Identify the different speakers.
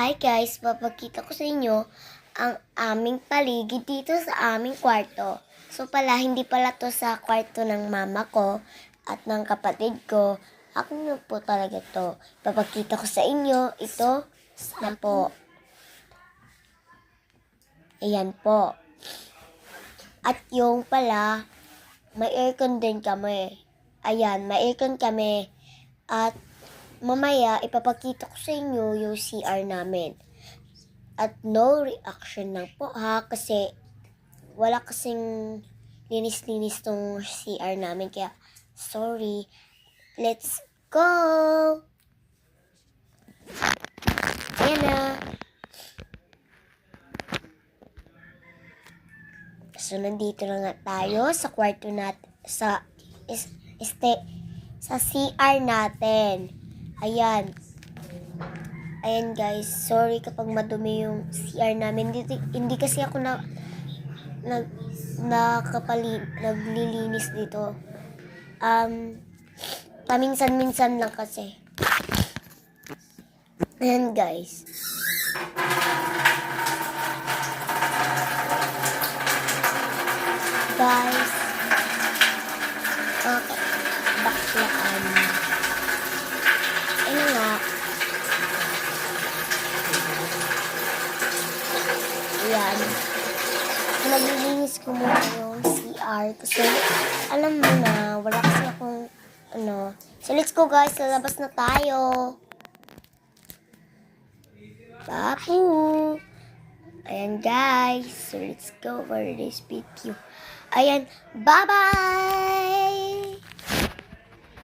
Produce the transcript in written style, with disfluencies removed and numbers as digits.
Speaker 1: Hi guys, papakita ko sa inyo ang aming paligid dito sa aming kwarto. So pala, hindi pala to sa kwarto ng mama ko at ng kapatid ko. Ako na po talaga to. Papakita ko sa inyo, ito na po. Ayan po. At yung pala, may aircon din kami. Ayan, may aircon kami. At mamaya, ipapakita ko sa inyo yung CR namin. At no reaction lang po ha, kasi wala kasing linis-linis tong CR namin. Kaya, sorry. Let's go! Ayan na. So, nandito na nga tayo sa kwarto sa CR natin. Ayan. Ayan guys, sorry kapag madumi yung CR namin. Hindi kasi ako naglilinis dito. Paminsan-minsan lang kasi. Ayan guys. Guys. Okay. Baklaan. Ayan nga. Ayan. Naglilinis ko muna yung CR kasi alam mo na, wala kasi akong So let's go guys, lalabas na tayo. Papu! Ayan guys, so let's go for this video. Ayan, bye-bye!